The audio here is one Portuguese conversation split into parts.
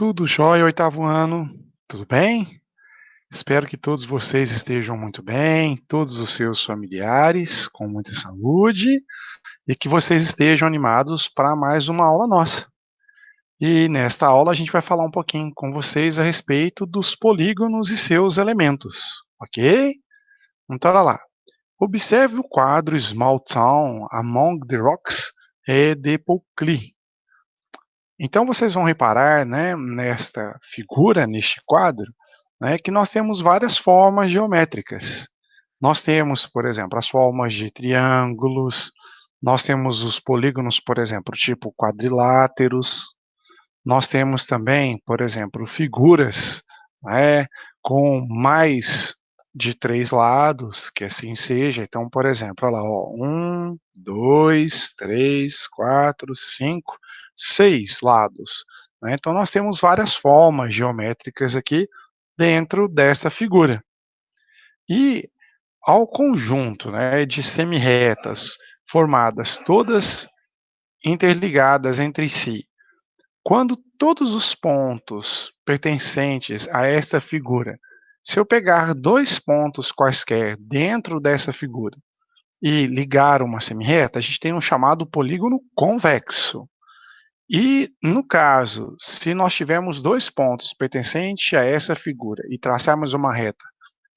Tudo jóia, oitavo ano, tudo bem? Espero que todos vocês estejam muito bem, todos os seus familiares com muita saúde e que vocês estejam animados para mais uma aula nossa. E nesta aula a gente vai falar um pouquinho com vocês a respeito dos polígonos e seus elementos, ok? Então, olha lá. Observe o quadro Small Town Among the Rocks de Paul Klee. Então vocês vão reparar, né, nesta figura, neste quadro, né, que nós temos várias formas geométricas. Nós temos, por exemplo, as formas de triângulos, nós temos os polígonos, por exemplo, tipo quadriláteros, nós temos também, por exemplo, figuras, né, com mais de 3 lados, que assim seja. Então, por exemplo, olha lá, ó, 1, 2, 3, 4, 5, 6 lados, né. Então nós temos várias formas geométricas aqui dentro dessa figura. E ao conjunto, né, de semi-retas formadas todas interligadas entre si, quando todos os pontos pertencentes a esta figura, se eu pegar 2 pontos quaisquer dentro dessa figura e ligar uma semi-reta, a gente tem um chamado polígono convexo. E, no caso, se nós tivermos 2 pontos pertencentes a essa figura e traçarmos uma reta,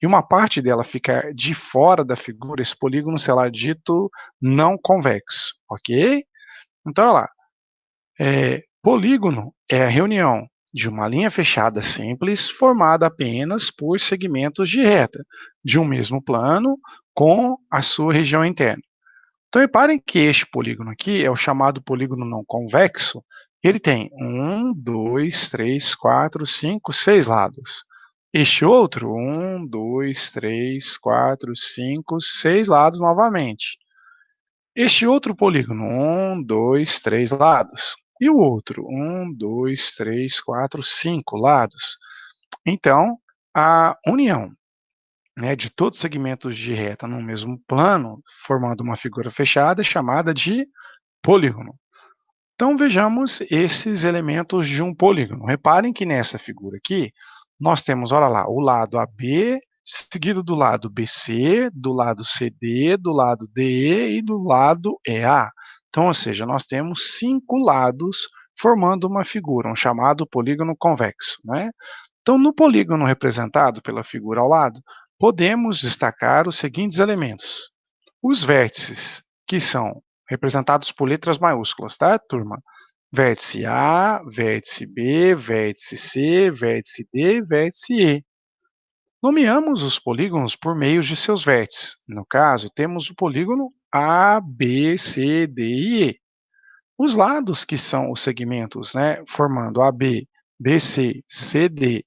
e uma parte dela ficar de fora da figura, esse polígono será dito não convexo, ok? Então, olha lá, polígono é a reunião de uma linha fechada simples formada apenas por segmentos de reta de um mesmo plano com a sua região interna. Então reparem que este polígono aqui é o chamado polígono não convexo. Ele tem 6 lados. Este outro, 6 lados novamente. Este outro polígono, 3 lados. E o outro, 5 lados. Então, a união, né, de todos os segmentos de reta no mesmo plano, formando uma figura fechada, é chamada de polígono. Então vejamos esses elementos de um polígono. Reparem que nessa figura aqui, nós temos, olha lá, o lado AB, seguido do lado BC, do lado CD, do lado DE e do lado EA. Então, ou seja, nós temos 5 lados formando uma figura, um chamado polígono convexo, né? Então, no polígono representado pela figura ao lado, podemos destacar os seguintes elementos. Os vértices, que são representados por letras maiúsculas, tá, turma? Vértice A, vértice B, vértice C, vértice D, vértice E. Nomeamos os polígonos por meio de seus vértices. No caso, temos o polígono A, B, C, D e E. Os lados, que são os segmentos, né, formando AB, BC, CD,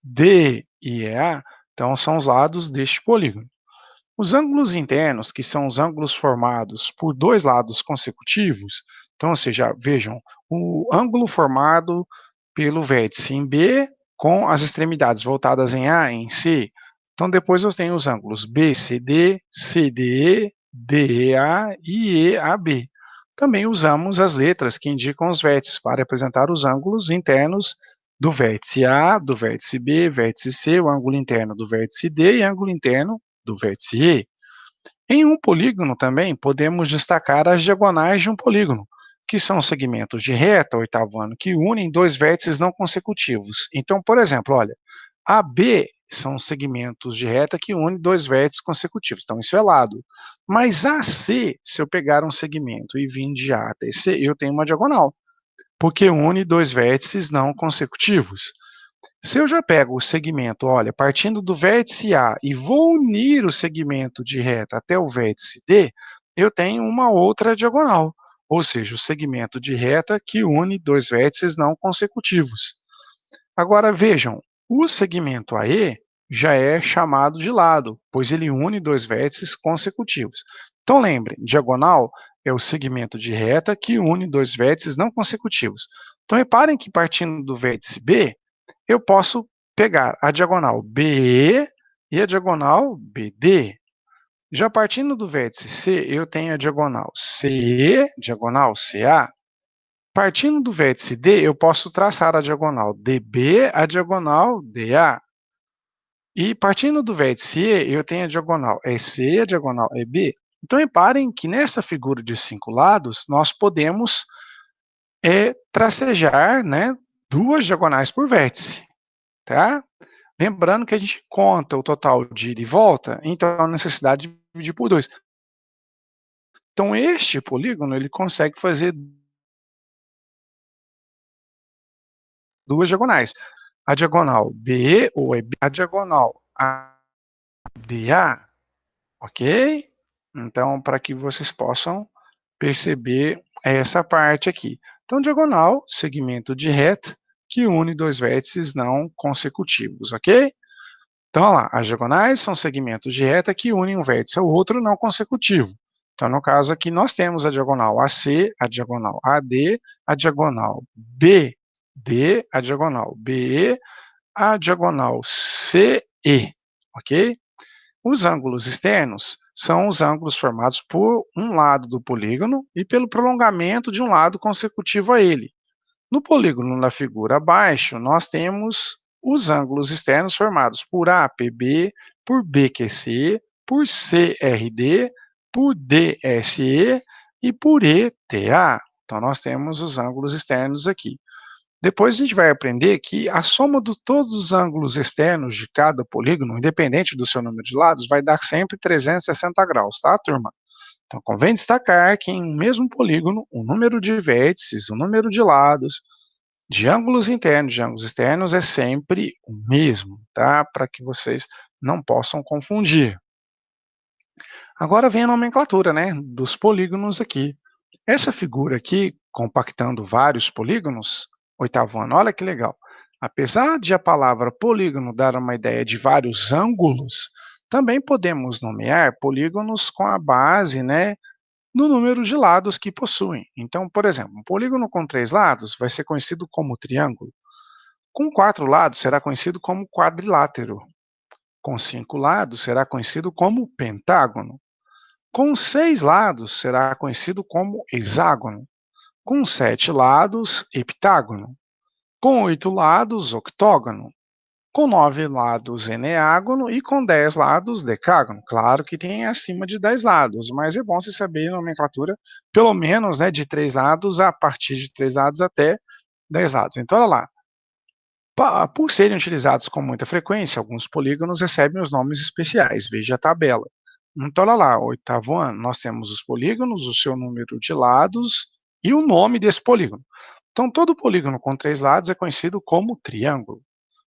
D e EA, então são os lados deste polígono. Os ângulos internos, que são os ângulos formados por 2 lados consecutivos, então, ou seja, vejam, o ângulo formado pelo vértice em B com as extremidades voltadas em A e em C. Então, depois eu tenho os ângulos BCD, CDE, DEA e EAB. Também usamos as letras que indicam os vértices para representar os ângulos internos do vértice A, do vértice B, vértice C, o ângulo interno do vértice D e ângulo interno do vértice E. Em um polígono também podemos destacar as diagonais de um polígono, que são segmentos de reta, oitavo ano, que unem 2 vértices não consecutivos. Então, por exemplo, olha, AB são segmentos de reta que unem 2 vértices consecutivos, então isso é lado. Mas AC, se eu pegar um segmento e vir de A até C, eu tenho uma diagonal, porque une 2 vértices não consecutivos. Se eu já pego o segmento, olha, partindo do vértice A e vou unir o segmento de reta até o vértice D, eu tenho uma outra diagonal, ou seja, o segmento de reta que une 2 vértices não consecutivos. Agora vejam, o segmento AE já é chamado de lado, pois ele une 2 vértices consecutivos. Então lembre, diagonal é o segmento de reta que une 2 vértices não consecutivos. Então reparem que partindo do vértice B, eu posso pegar a diagonal BE e a diagonal BD. Já partindo do vértice C, eu tenho a diagonal CE, diagonal CA. Partindo do vértice D, eu posso traçar a diagonal DB, a diagonal DA. E partindo do vértice E, eu tenho a diagonal EC, a diagonal EB. Então reparem que nessa figura de 5 lados, nós podemos tracejar, né, 2 diagonais por vértice, tá? Lembrando que a gente conta o total de ida e volta, então a necessidade de dividir por 2. Então este polígono, ele consegue fazer 2 diagonais. A diagonal BE ou EB, a diagonal ADA, ok? Então, para que vocês possam perceber essa parte aqui. Então, diagonal, segmento de reta que une 2 vértices não consecutivos, ok? Então, olha lá, as diagonais são segmentos de reta que unem um vértice ao outro não consecutivo. Então, no caso aqui, nós temos a diagonal AC, a diagonal AD, a diagonal BD, a diagonal BE, a diagonal CE, ok? Os ângulos externos são os ângulos formados por um lado do polígono e pelo prolongamento de um lado consecutivo a ele. No polígono da figura abaixo, nós temos os ângulos externos formados por APB, por BQC, por CRD, por DSE e por ETA. Então, nós temos os ângulos externos aqui. Depois a gente vai aprender que a soma de todos os ângulos externos de cada polígono, independente do seu número de lados, vai dar sempre 360 graus, tá, turma? Então, convém destacar que em um mesmo polígono, o número de vértices, o número de lados, de ângulos internos, de ângulos externos, é sempre o mesmo, tá? Para que vocês não possam confundir. Agora vem a nomenclatura, né, dos polígonos aqui. Essa figura aqui, compactando vários polígonos, oitavo ano, olha que legal. Apesar de a palavra polígono dar uma ideia de vários ângulos, também podemos nomear polígonos com a base, né, no número de lados que possuem. Então, por exemplo, um polígono com 3 lados vai ser conhecido como triângulo. Com 4 lados será conhecido como quadrilátero. Com 5 lados será conhecido como pentágono. Com 6 lados será conhecido como hexágono. Com 7 lados, heptágono. Com 8 lados, octógono. Com 9 lados, eneágono. E com 10 lados, decágono. Claro que tem acima de 10 lados, mas é bom você saber a nomenclatura, pelo menos, né, de 3 lados, a partir de 3 lados até 10 lados. Então, olha lá. Por serem utilizados com muita frequência, alguns polígonos recebem os nomes especiais, veja a tabela. Então, olha lá, oitavo ano, nós temos os polígonos, o seu número de lados e o nome desse polígono. Então, todo polígono com 3 lados é conhecido como triângulo.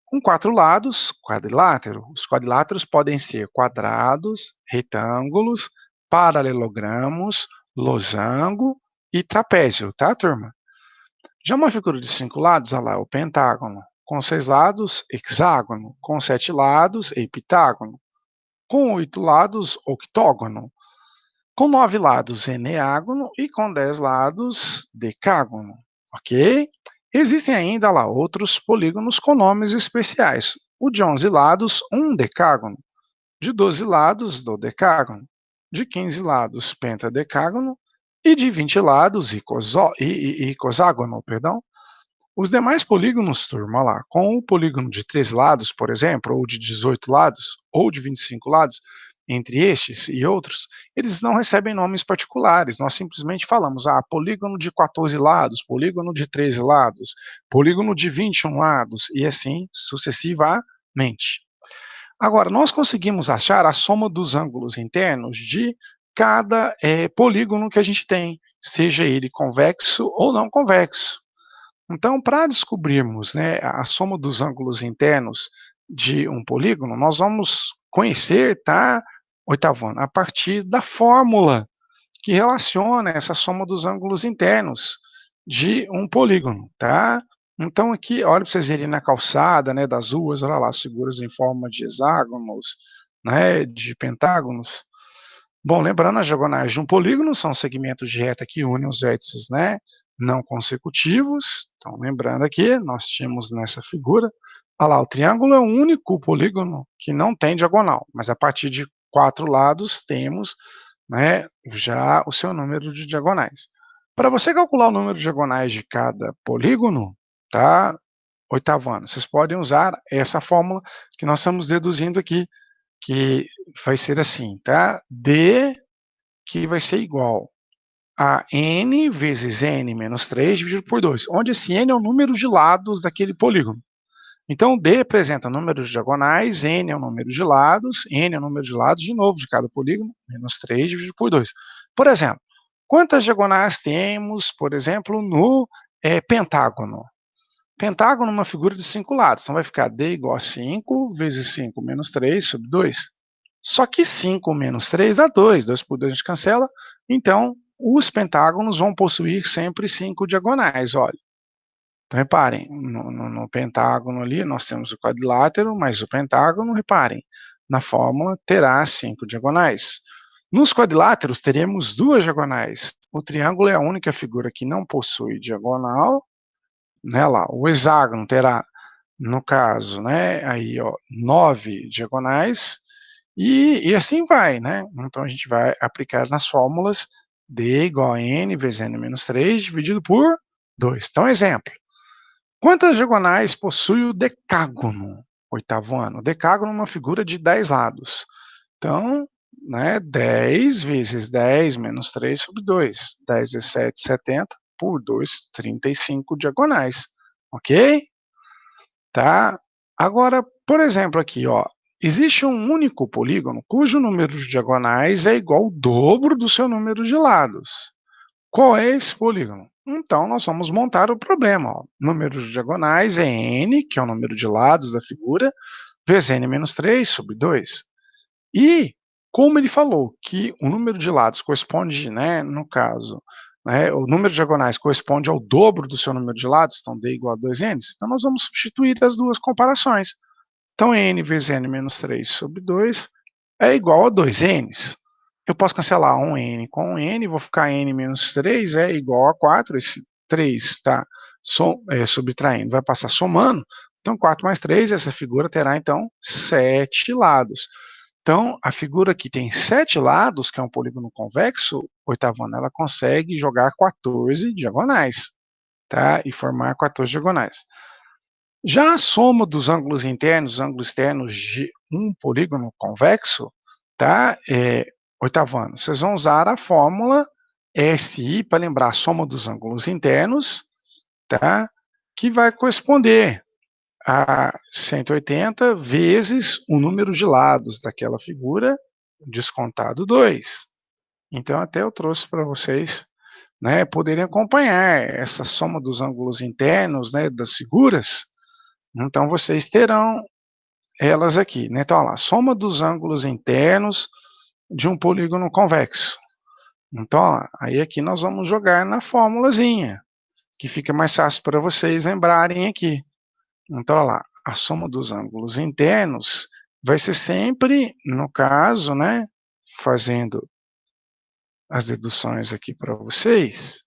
Com 4 lados, quadrilátero. Os quadriláteros podem ser quadrados, retângulos, paralelogramos, losango e trapézio, tá, turma? Já uma figura de 5 lados, olha lá, o pentágono. Com 6 lados, hexágono. Com 7 lados, heptágono. Com 8 lados, octógono. Com 9 lados, eneágono. E com 10 lados, decágono. Ok? Existem ainda lá outros polígonos com nomes especiais. O de 11 lados, um decágono. De 12 lados, dodecágono. De 15 lados, pentadecágono. E de 20 lados, icoságono, perdão. Os demais polígonos, turma, lá, com o polígono de 3 lados, por exemplo, ou de 18 lados, ou de 25 lados, entre estes e outros, eles não recebem nomes particulares. Nós simplesmente falamos, polígono de 14 lados, polígono de 13 lados, polígono de 21 lados, e assim sucessivamente. Agora, nós conseguimos achar a soma dos ângulos internos de cada polígono que a gente tem, seja ele convexo ou não convexo. Então, para descobrirmos, né, a soma dos ângulos internos de um polígono, nós vamos conhecer, tá, oitavo ano, a partir da fórmula que relaciona essa soma dos ângulos internos de um polígono, tá? Então aqui, olha para vocês verem na calçada, né, das ruas, olha lá, as figuras em forma de hexágonos, né, de pentágonos. Bom, lembrando, as diagonais de um polígono são segmentos de reta que unem os vértices, né, não consecutivos. Então, lembrando aqui, nós tínhamos nessa figura, olha lá, o triângulo é o único polígono que não tem diagonal, mas a partir de 4 lados temos, né, já o seu número de diagonais. Para você calcular o número de diagonais de cada polígono, tá, oitavo ano, vocês podem usar essa fórmula que nós estamos deduzindo aqui, que vai ser assim, tá? D, que vai ser igual a n vezes n menos 3 dividido por 2, onde esse n é o número de lados daquele polígono. Então, D representa números diagonais, n é o número de lados, n é o número de lados, de novo, de cada polígono, menos 3 dividido por 2. Por exemplo, quantas diagonais temos, por exemplo, no pentágono? Pentágono é uma figura de 5 lados, então vai ficar D igual a 5 vezes 5 menos 3 sobre 2. Só que 5 menos 3 dá 2, 2 por 2 a gente cancela, então os pentágonos vão possuir sempre 5 diagonais, olha. Então, reparem, no pentágono ali, nós temos o quadrilátero, mas o pentágono, reparem, na fórmula terá 5 diagonais. Nos quadriláteros, teremos 2 diagonais. O triângulo é a única figura que não possui diagonal, né, lá. O hexágono terá, no caso, né, aí, ó, 9 diagonais, e assim vai, né? Então, a gente vai aplicar nas fórmulas D igual a N vezes N menos 3 dividido por 2. Então, exemplo. Quantas diagonais possui o decágono? Oitavo ano. O decágono é uma figura de 10 lados. Então, né, 10 vezes 10 menos 3 sobre 2. 10 vezes 7, 70, por 2, 35 diagonais. Ok? Tá? Agora, por exemplo, aqui, ó, existe um único polígono cujo número de diagonais é igual ao dobro do seu número de lados. Qual é esse polígono? Então, nós vamos montar o problema. Ó. Número de diagonais é n, que é o número de lados da figura, vezes n menos 3 sobre 2. E, como ele falou que o número de lados corresponde, né, no caso, né, o número de diagonais corresponde ao dobro do seu número de lados, então d igual a 2n, então nós vamos substituir as duas comparações. Então, n vezes n menos 3 sobre 2 é igual a 2n's. Eu posso cancelar um n com um n, vou ficar n menos 3 é igual a 4, esse 3 está subtraindo, vai passar somando, então 4 mais 3, essa figura terá então 7 lados. Então, a figura que tem 7 lados, que é um polígono convexo, oitavo ano, ela consegue jogar 14 diagonais, tá? E formar 14 diagonais. Já a soma dos ângulos internos, ângulos externos de um polígono convexo, tá? Oitavo ano, vocês vão usar a fórmula SI para lembrar a soma dos ângulos internos, tá? Que vai corresponder a 180 vezes o número de lados daquela figura, descontado 2. Então, até eu trouxe para vocês, né, poderem acompanhar essa soma dos ângulos internos, né, das figuras. Então, vocês terão elas aqui, né? Então, olha lá, soma dos ângulos internos de um polígono convexo. Então, ó, aí aqui nós vamos jogar na formulazinha, que fica mais fácil para vocês lembrarem aqui. Então, olha lá, a soma dos ângulos internos vai ser sempre, no caso, né, fazendo as deduções aqui para vocês,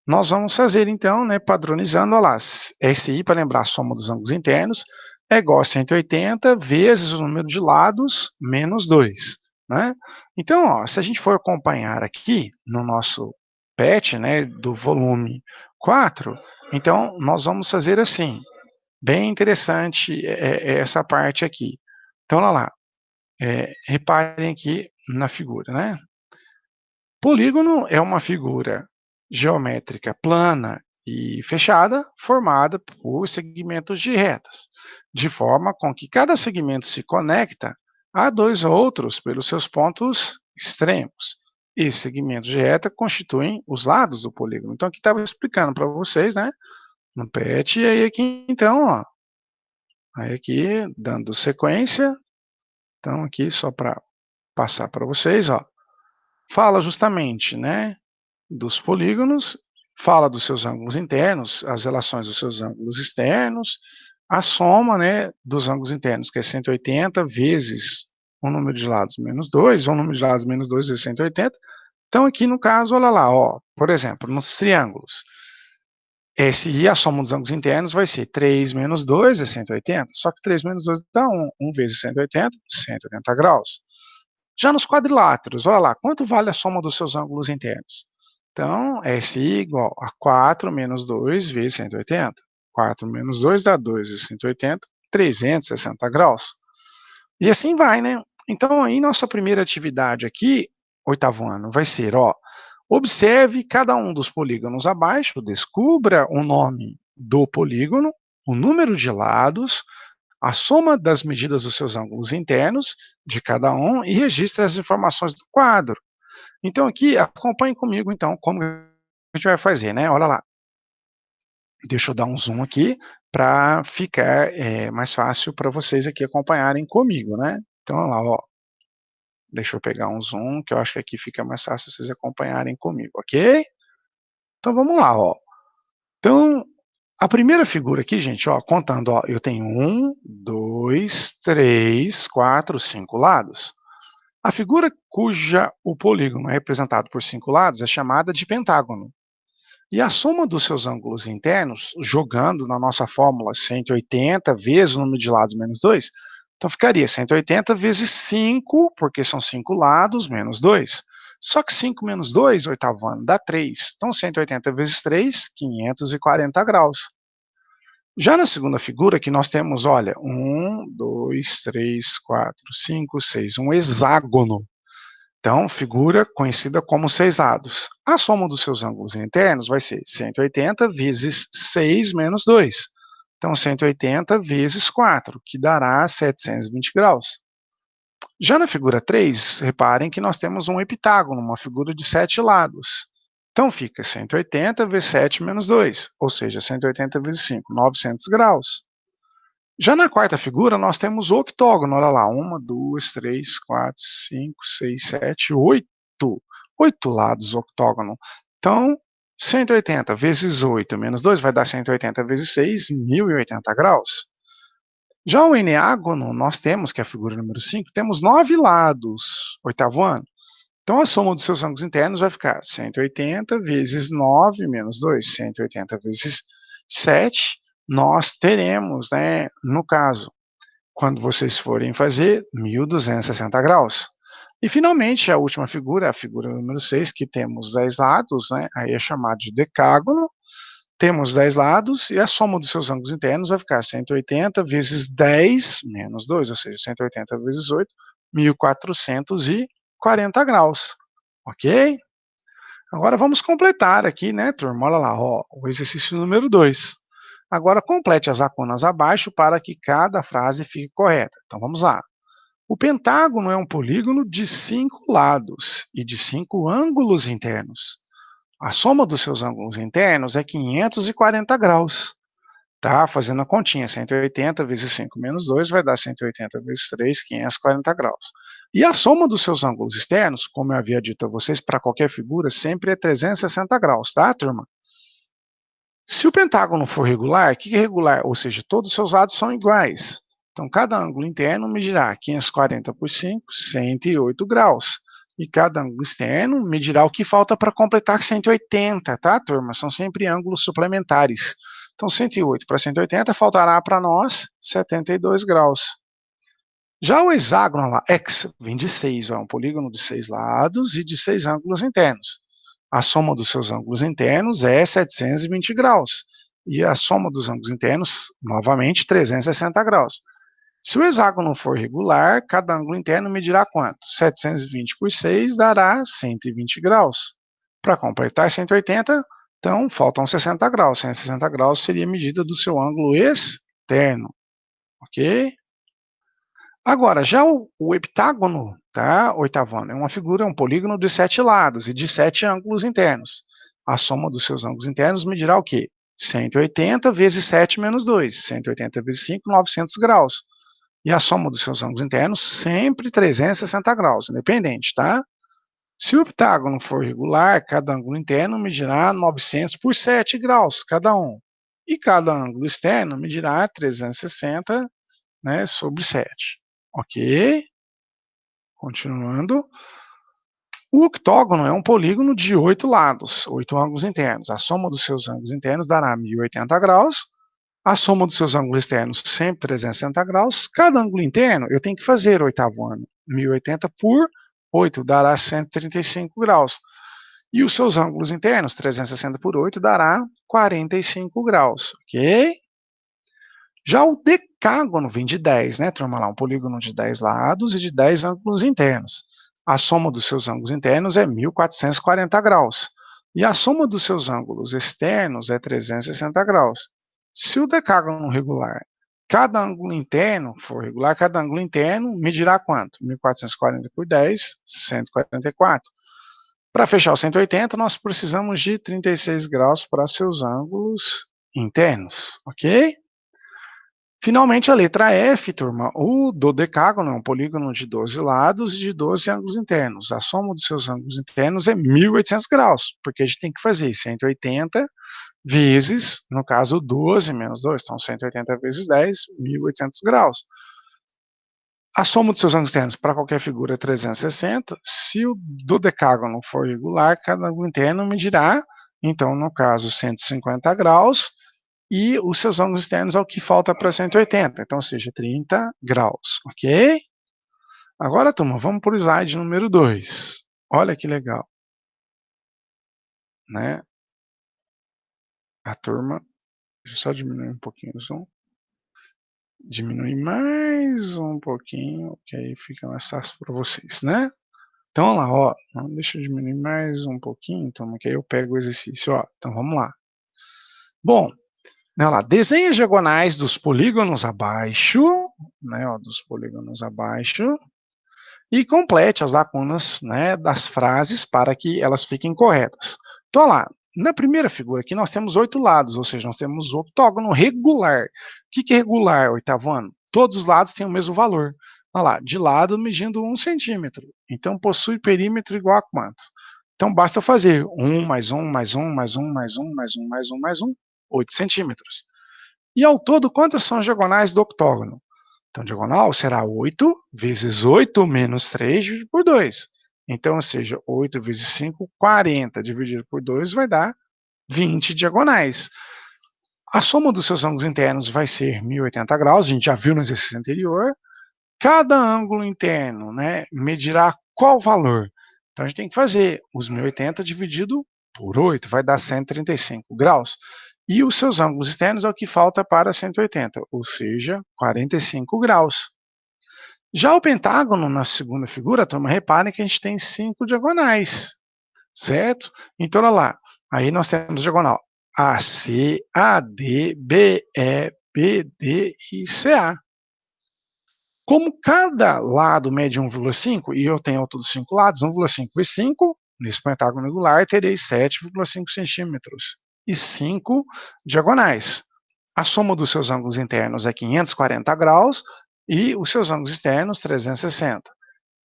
nós vamos fazer então, né, padronizando, olha lá, SI, para lembrar a soma dos ângulos internos, é igual a 180 vezes o número de lados menos 2. Né? Então, ó, se a gente for acompanhar aqui no nosso PET, né, do volume 4, então nós vamos fazer assim, bem interessante essa parte aqui. Então, olha lá, reparem aqui na figura, né? Polígono é uma figura geométrica plana e fechada, formada por segmentos de retas, de forma com que cada segmento se conecta a dois outros pelos seus pontos extremos. Esses segmentos de reta constituem os lados do polígono. Então, aqui estava explicando para vocês, né, no PET, e aí aqui, então, ó, aí aqui, dando sequência, então aqui, só para passar para vocês, ó, fala justamente, né, dos polígonos, fala dos seus ângulos internos, as relações dos seus ângulos externos, a soma, né, dos ângulos internos, que é 180 vezes o número de lados menos 2, ou o número de lados menos 2 vezes 180. Então, aqui no caso, olha lá, ó, por exemplo, nos triângulos, SI, a soma dos ângulos internos vai ser 3 menos 2 é 180, só que 3 menos 2 dá 1, 1 vezes 180, 180 graus. Já nos quadriláteros, olha lá, quanto vale a soma dos seus ângulos internos? Então, SI igual a 4 menos 2 vezes 180. 4 menos 2 dá 2 vezes 180, 360 graus. E assim vai, né? Então, aí nossa primeira atividade aqui, oitavo ano, vai ser, ó, observe cada um dos polígonos abaixo, descubra o nome do polígono, o número de lados, a soma das medidas dos seus ângulos internos de cada um e registre as informações do quadro. Então aqui, acompanhe comigo então como a gente vai fazer, né? Olha lá, deixa eu dar um zoom aqui para ficar mais fácil para vocês aqui acompanharem comigo, né? Então, olha lá, ó, deixa eu pegar um zoom, que eu acho que aqui fica mais fácil vocês acompanharem comigo, ok? Então vamos lá, ó. Então, a primeira figura aqui, gente, ó, contando, ó, eu tenho 1, 2, 3, 4, 5 lados. A figura cuja o polígono é representado por 5 lados é chamada de pentágono. E a soma dos seus ângulos internos, jogando na nossa fórmula 180 vezes o número de lados menos 2, então ficaria 180 vezes 5, porque são 5 lados, menos 2. Só que 5 menos 2, oitavo ano, dá 3. Então 180 vezes 3, 540 graus. Já na segunda figura, que nós temos, olha, 1, 2, 3, 4, 5, 6, um hexágono. Então, figura conhecida como 6 lados. A soma dos seus ângulos internos vai ser 180 vezes 6 menos 2. Então, 180 vezes 4, que dará 720 graus. Já na figura 3, reparem que nós temos um heptágono, uma figura de 7 lados. Então, fica 180 vezes 7 menos 2, ou seja, 180 vezes 5, 900 graus. Já na quarta figura, nós temos o octógono, olha lá, 1, 2, 3, 4, 5, 6, 7, 8. 8 lados octógono. Então, 180 vezes 8 menos 2 vai dar 180 vezes 6, 1080 graus. Já o eneágono, nós temos, que é a figura número 5, temos 9 lados, oitavo ano. Então, a soma dos seus ângulos internos vai ficar 180 vezes 9 menos 2, 180 vezes 7. Nós teremos, né, no caso, quando vocês forem fazer, 1260 graus. E, finalmente, a última figura, a figura número 6, que temos 10 lados, né, aí é chamado de decágono. Temos 10 lados e a soma dos seus ângulos internos vai ficar 180 vezes 10 menos 2, ou seja, 180 vezes 8, 1440 graus, ok? Agora vamos completar aqui, né, turma? Olha lá, ó, o exercício número 2. Agora complete as lacunas abaixo para que cada frase fique correta. Então vamos lá. O pentágono é um polígono de 5 lados e de 5 ângulos internos. A soma dos seus ângulos internos é 540 graus. Tá? Fazendo a continha, 180 vezes 5 menos 2 vai dar 180 vezes 3, 540 graus. E a soma dos seus ângulos externos, como eu havia dito a vocês, para qualquer figura, sempre é 360 graus, tá, turma? Se o pentágono for regular, o que é regular? Ou seja, todos os seus lados são iguais. Então, cada ângulo interno medirá 540 por 5, 108 graus. E cada ângulo externo medirá o que falta para completar 180, tá, turma? São sempre ângulos suplementares. Então, 108 para 180 faltará para nós 72 graus. Já o hexágono lá, hex, vem de 6, é um polígono de 6 lados e de 6 ângulos internos. A soma dos seus ângulos internos é 720 graus. E a soma dos ângulos internos, novamente, 360 graus. Se o hexágono for regular, cada ângulo interno medirá quanto? 720 por 6 dará 120 graus. Para completar 180, então faltam 60 graus. 160 graus seria a medida do seu ângulo externo. Ok? Agora, já o heptágono, tá, oitavo ano, é uma figura, é um polígono de 7 lados e de 7 ângulos internos. A soma dos seus ângulos internos medirá o quê? 180 vezes 7 menos 2. 180 vezes 5, 900 graus. E a soma dos seus ângulos internos, sempre 360 graus, independente, tá? Se o heptágono for regular, cada ângulo interno medirá 900 por 7 graus, cada um. E cada ângulo externo medirá 360, né, sobre 7. Ok? Continuando. O octógono é um polígono de 8 lados, 8 ângulos internos. A soma dos seus ângulos internos dará 1080 graus. A soma dos seus ângulos externos, sempre 360 graus. Cada ângulo interno, eu tenho que fazer oitavo ano. 1080 por 8 dará 135 graus. E os seus ângulos internos, 360 por 8, dará 45 graus, ok? Já o decágono vem de 10, né, turma? Lá, um polígono de 10 lados e de 10 ângulos internos. A soma dos seus ângulos internos é 1.440 graus. E a soma dos seus ângulos externos é 360 graus. Se o decágono regular, cada ângulo interno for regular, cada ângulo interno medirá quanto? 1.440 por 10, 144. Para fechar o 180, nós precisamos de 36 graus para seus ângulos internos, ok? Finalmente, a letra F, turma, o dodecágono é um polígono de 12 lados e de 12 ângulos internos. A soma dos seus ângulos internos é 1.800 graus, porque a gente tem que fazer 180 vezes, no caso, 12 menos 2, então 180 vezes 10, 1.800 graus. A soma dos seus ângulos internos para qualquer figura é 360. Se o dodecágono for regular, cada ângulo interno medirá, então, no caso, 150 graus, e os seus ângulos externos é o que falta para 180, então, ou seja, 30 graus, ok? Agora, turma, vamos para o slide número 2. Olha que legal, né? A turma, deixa eu só diminuir um pouquinho o zoom. Diminuir mais um pouquinho, que aí fica mais fácil para vocês, né? Então, olha lá, ó, deixa eu diminuir mais um pouquinho, então, que aí eu pego o exercício, ó. Então, vamos lá. Bom, olha lá, desenhe as diagonais dos polígonos abaixo, né, ó, dos polígonos abaixo, e complete as lacunas, né, das frases para que elas fiquem corretas. Então, olha lá, na primeira figura aqui nós temos 8 lados, ou seja, nós temos o octógono regular. O que é regular, oitavo ano? Todos os lados têm o mesmo valor. Olha lá, de lado medindo 1 centímetro. Então, possui perímetro igual a quanto? Então, basta fazer 1 mais 1 mais 1 mais 1 mais 1 mais 1 mais 1 mais 1, 8 centímetros. E ao todo, quantas são as diagonais do octógono? Então, diagonal será 8 vezes 8 menos 3 dividido por 2. Então, ou seja, 8 vezes 5, 40 dividido por 2 vai dar 20 diagonais. A soma dos seus ângulos internos vai ser 1.080 graus, a gente já viu no exercício anterior. Cada ângulo interno, né, medirá qual valor? Então, a gente tem que fazer os 1.080 dividido por 8, vai dar 135 graus. E os seus ângulos externos é o que falta para 180, ou seja, 45 graus. Já o pentágono, na segunda figura, turma, reparem que a gente tem 5 diagonais, certo? Então, olha lá, aí nós temos diagonal AC, AD, BE, BD e CA. Como cada lado mede 1,5, e eu tenho todos 5 lados, 1,5 vezes 5, nesse pentágono regular, terei 7,5 centímetros e 5 diagonais. A soma dos seus ângulos internos é 540 graus e os seus ângulos externos 360.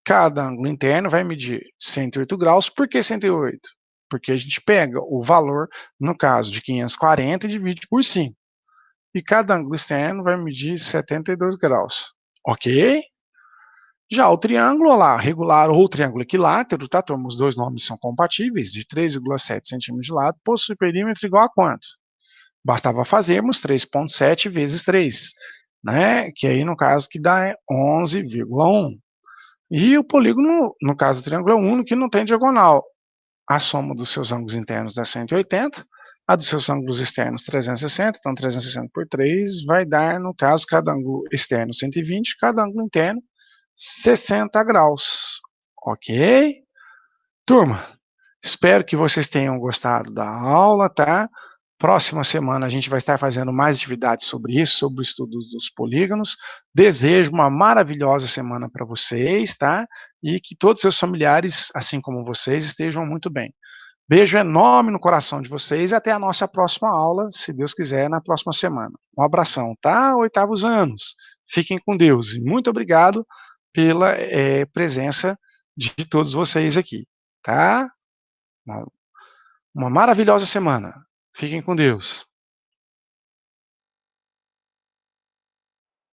Cada ângulo interno vai medir 108 graus. Por que 108? Porque a gente pega o valor, no caso de 540, e divide por 5. E cada ângulo externo vai medir 72 graus. Ok? Já o triângulo, olha lá, regular ou triângulo equilátero, tá, turma? Os dois nomes são compatíveis, de 3,7 centímetros de lado, possui perímetro igual a quanto? Bastava fazermos 3,7 vezes 3, né? Que aí, no caso, que dá 11,1. E o polígono, no caso do triângulo, é o único que não tem diagonal. A soma dos seus ângulos internos é 180, a dos seus ângulos externos 360, então 360 por 3 vai dar, no caso, cada ângulo externo 120, cada ângulo interno 60 graus. Ok? Turma, espero que vocês tenham gostado da aula, tá? Próxima semana a gente vai estar fazendo mais atividades sobre isso, sobre o estudo dos polígonos. Desejo uma maravilhosa semana para vocês, tá? E que todos os seus familiares, assim como vocês, estejam muito bem. Beijo enorme no coração de vocês e até a nossa próxima aula, se Deus quiser, na próxima semana. Um abração, tá? Oitavos anos. Fiquem com Deus e muito obrigado pela presença de todos vocês aqui, tá? Uma maravilhosa semana. Fiquem com Deus.